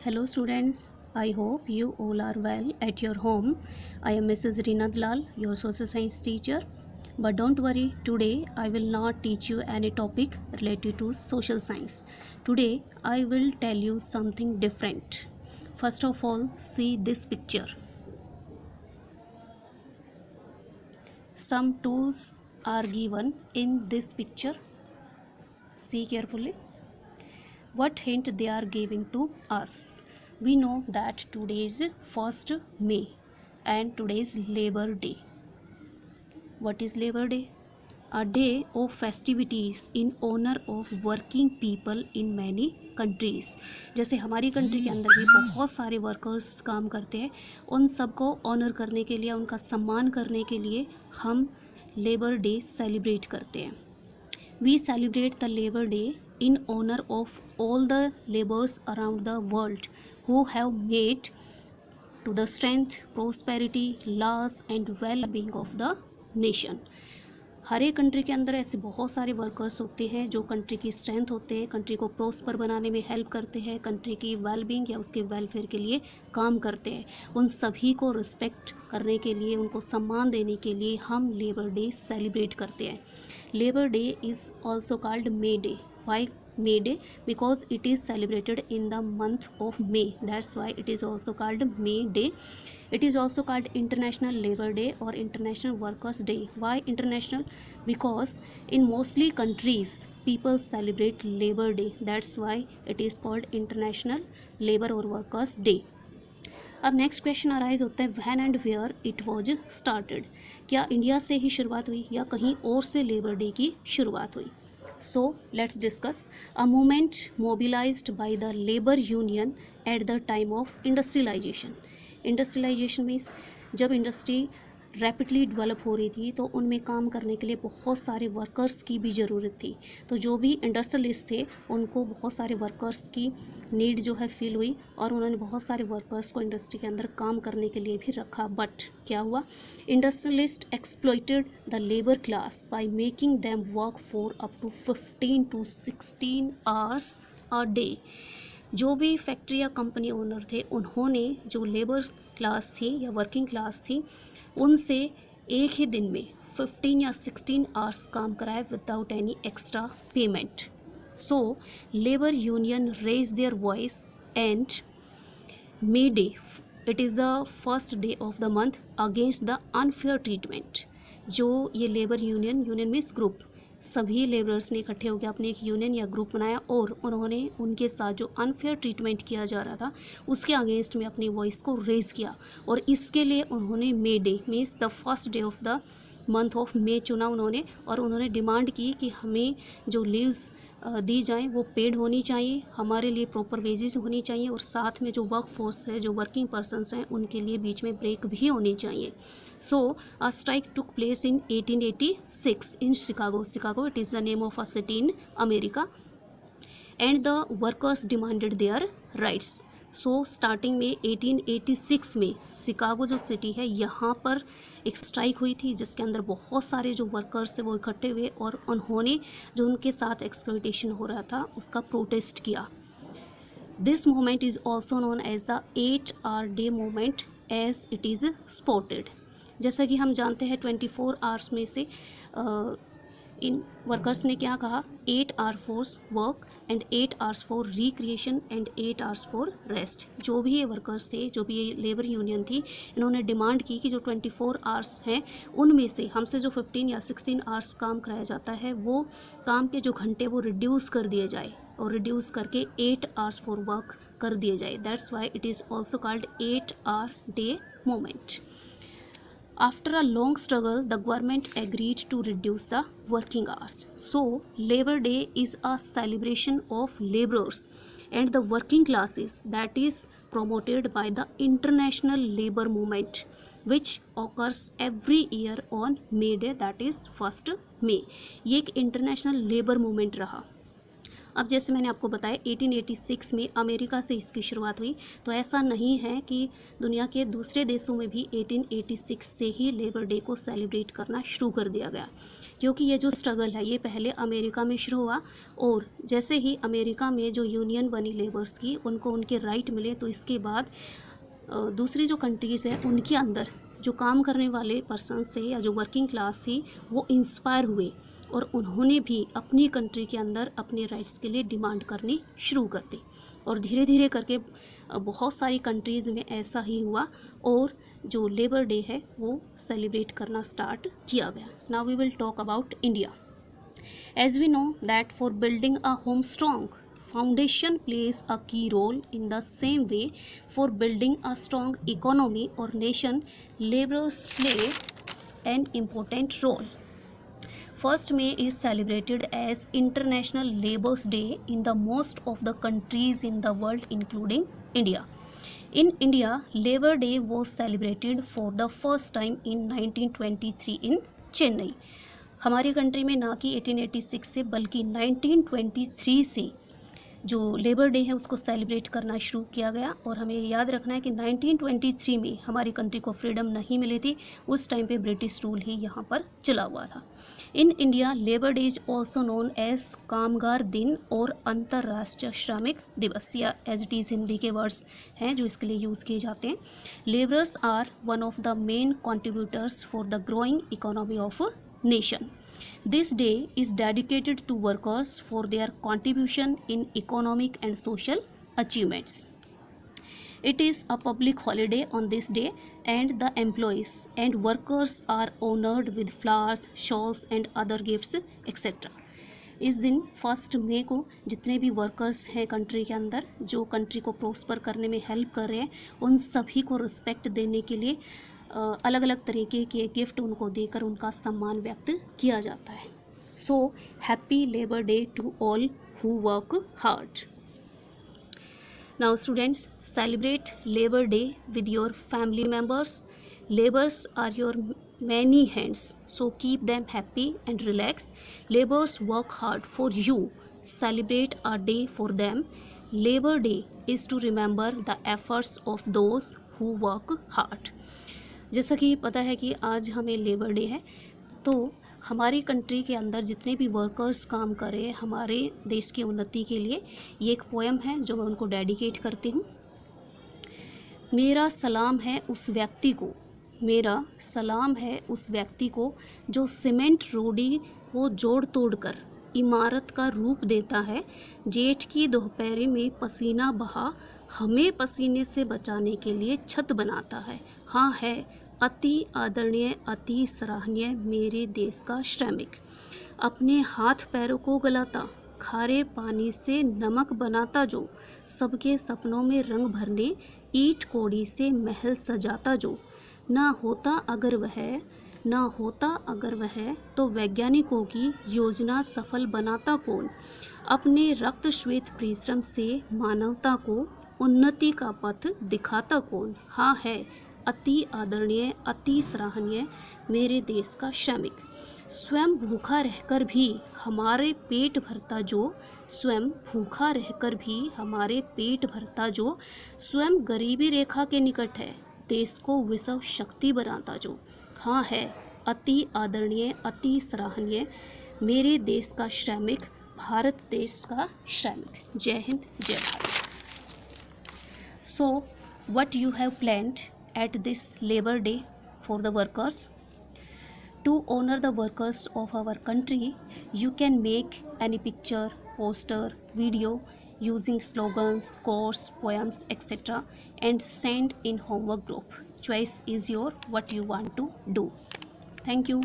Hello students, I hope you all are well at your home. I am Mrs. Reena Dalal, your social science teacher. But don't worry, today I will not teach you any topic related to social science. Today I will tell you something different. First of all, see this picture. Some tools are given in this picture. See carefully. What hint they are giving to us? We know that today is 1st May and today is Labor Day. What is Labor Day? A day of festivities in honor of working people in many countries. जैसे हमारी country के अंदर भी बहुत सारे workers काम करते हैं, उन सबको ऑनर करने के लिए, उनका सम्मान करने के लिए हम लेबर डे सेलिब्रेट करते हैं. We celebrate the Labor Day in honor of all the laborers around the world who have made to the strength, prosperity, laws and well-being of the nation. हर एक कंट्री के अंदर ऐसे बहुत सारे workers होते हैं जो कंट्री की स्ट्रेंथ होते हैं, कंट्री को प्रोस्पर बनाने में हेल्प करते हैं, कंट्री की वेलबींग या उसके वेलफेयर के लिए काम करते हैं. उन सभी को रिस्पेक्ट करने के लिए, उनको सम्मान देने के लिए हम लेबर डे सेलिब्रेट करते हैं. Labour day is also called May Day. Why May Day? Because it is celebrated in the month of May. That's why it is also called May Day. It is also called International Labor Day or International Workers Day. Why international? Because in mostly countries people celebrate Labor Day. That's why it is called International Labor or Workers Day. अब next question arise होता है, when and where it was started. क्या India से ही शुरुआत हुई या कहीं और से लेबर डे की शुरुआत हुई? So let's discuss. A movement mobilized by the labor union at the time of industrialization. Industrialization means जब इंडस्ट्री रैपिडली डेवलप हो रही थी तो उनमें काम करने के लिए बहुत सारे वर्कर्स की भी ज़रूरत थी. तो जो भी इंडस्ट्रियलिस्ट थे उनको बहुत सारे वर्कर्स की नीड जो है फील हुई और उन्होंने बहुत सारे वर्कर्स को इंडस्ट्री के अंदर काम करने के लिए भी रखा. बट क्या हुआ? Industrialist exploited the labour class by making them work for up to 15 to 16 hours a day. जो भी फैक्ट्री या कंपनी ओनर थे उन्होंने जो लेबर क्लास थी या वर्किंग क्लास थी उनसे एक ही दिन में 15 या 16 आवर्स काम कराए without any extra payment. So labour union raise their voice and May Day, it is the first day of the month, against the unfair treatment. जो ये लेबर यूनियन मीन्स ग्रुप, सभी लेबरर्स ने इकट्ठे होकर अपने एक यूनियन या group बनाया और उन्होंने उनके साथ जो अनफेयर ट्रीटमेंट किया जा रहा था उसके अगेंस्ट में अपनी वॉइस को रेज़ किया. और इसके लिए उन्होंने May Day means the first day of the month of May चुना उन्होंने. और उन्होंने डिमांड की कि हमें जो लीव्स दी जाएं वो पेड होनी चाहिए, हमारे लिए प्रॉपर वेजेस होनी चाहिए और साथ में जो वर्क फोर्स है, जो वर्किंग पर्सनस हैं, उनके लिए बीच में ब्रेक भी होनी चाहिए. So a strike took place in 1886 in Chicago. Chicago, it is the name of a city in America, and the workers demanded their rights. So starting में 1886 में शिकागो जो सिटी है यहाँ पर एक स्ट्राइक हुई थी जिसके अंदर बहुत सारे जो वर्कर्स थे वो इकट्ठे हुए और उन्होंने जो उनके साथ एक्सप्लॉइटेशन हो रहा था उसका प्रोटेस्ट किया. This movement is also known as the 8-hour day movement as it is spotted. जैसा कि हम जानते हैं 24 आवर्स में से इन वर्कर्स ने क्या कहा, 8 hour for work and 8 hours for recreation and 8 hours for rest. जो भी ये वर्कर्स थे, जो भी ये लेबर यूनियन थी, इन्होंने डिमांड की कि जो 24 आवर्स हैं उनमें से हमसे जो 15 या 16 आवर्स काम कराया जाता है वो काम के जो घंटे वो रिड्यूस कर दिए जाए और रिड्यूस करके 8 आवर्स फॉर वर्क कर दिए जाए. That's why it is also called 8 hour day movement. After a long struggle, the government agreed to reduce the working hours. So, Labor Day is a celebration of laborers and the working classes that is promoted by the International Labor Movement, which occurs every year on May Day, that is 1st May. ये एक international labour movement रहा. अब जैसे मैंने आपको बताया 1886 में America से इसकी शुरुआत हुई, तो ऐसा नहीं है कि दुनिया के दूसरे देशों में भी 1886 से ही लेबर डे को सेलिब्रेट करना शुरू कर दिया गया, क्योंकि ये जो स्ट्रगल है ये पहले अमेरिका में शुरू हुआ, और जैसे ही अमेरिका में जो यूनियन बनी लेबर्स की, उनको उनके राइट मिले, तो इसके बाद दूसरी जो कंट्रीज़ है उनके अंदर जो काम करने वाले पर्सन्स थे या जो वर्किंग क्लास थी वो इंस्पायर हुए, और उन्होंने भी अपनी कंट्री के अंदर अपने राइट्स के लिए डिमांड करनी शुरू कर दी, और धीरे धीरे करके बहुत सारी कंट्रीज़ में ऐसा ही हुआ, और जो लेबर डे है वो सेलिब्रेट करना स्टार्ट किया गया। Now we will talk about India. As we know that for building a home strong, foundation plays a key role. In the same way, for building a strong economy or nation, laborers play an important role. 1st May is celebrated as International Labour's Day in the most of the countries in the world, including India. In India, Labor Day was celebrated for the first time in 1923 in Chennai. हमारी country में ना कि 1886 से बल्कि 1923 से जो labour day है उसको सेलिब्रेट करना शुरू किया गया। और हमें याद रखना है कि 1923 में हमारी कंट्री को फ्रीडम नहीं मिली थी, उस टाइम पे ब्रिटिश रूल ही यहाँ पर चला हुआ था। In India labour day is also known as कामगार दिन और अंतर्राष्ट्रीय श्रमिक दिवस, या एज इट इज़ हिंदी के वर्ड्स हैं जो इसके लिए यूज़ किए जाते हैं। Labourers are one of the main contributors for the growing economy of nation. This day is dedicated to workers for their contribution in economic and social achievements. It is a public holiday on this day, and the employees and workers are honored with flowers, shawls and other gifts, etc. इस दिन 1 मई को जितने भी workers हैं country के अंदर, जो country को प्रोस्पर करने में हेल्प कर रहे हैं, उन सभी को रिस्पेक्ट देने के लिए अलग अलग तरीके के गिफ्ट उनको देकर उनका सम्मान व्यक्त किया जाता है। So happy labour day to all who work hard. Now students, celebrate labour day with your family members. Labours are your many hands, so keep them happy and relax. Laborers work hard for you. Celebrate a day for them. Labor Day is to remember the efforts of those who work hard. जैसा कि पता है कि आज हमें labour day है, तो हमारी कंट्री के अंदर जितने भी वर्कर्स काम कर रहे हैं हमारे देश की उन्नति के लिए, ये एक पोएम है जो मैं उनको डेडिकेट करती हूँ। मेरा सलाम है उस व्यक्ति को, मेरा सलाम है उस व्यक्ति को जो सीमेंट रोडी को जोड़ तोड़ कर इमारत का रूप देता है। जेठ की दोपहर में पसीना बहा हमें पसीने से बचाने के लिए छत बनाता है। हाँ है अति आदरणीय, अति सराहनीय मेरे देश का श्रमिक। अपने हाथ पैरों को गलाता, खारे पानी से नमक बनाता, जो सबके सपनों में रंग भरने ईंट कोड़ी से महल सजाता, जो ना होता अगर वह तो वैज्ञानिकों की योजना सफल बनाता कौन। अपने रक्त श्वेत परिश्रम से मानवता को उन्नति का पथ दिखाता कौन। हाँ है अति आदरणीय, अति सराहनीय मेरे देश का श्रमिक। स्वयं भूखा रहकर भी हमारे पेट भरता जो, स्वयं भूखा रहकर भी हमारे पेट भरता जो, स्वयं गरीबी रेखा के निकट है, देश को विश्व शक्ति बनाता जो। हाँ है अति आदरणीय, अति सराहनीय मेरे देश का श्रमिक, भारत देश का श्रमिक। जय हिंद, जय Bharat. So what you have planned at this labour day for the workers? To honor the workers of our country, you can make any picture, poster, video using slogans, quotes, poems, etc. and send in homework group. Choice is your what you want to do. Thank you.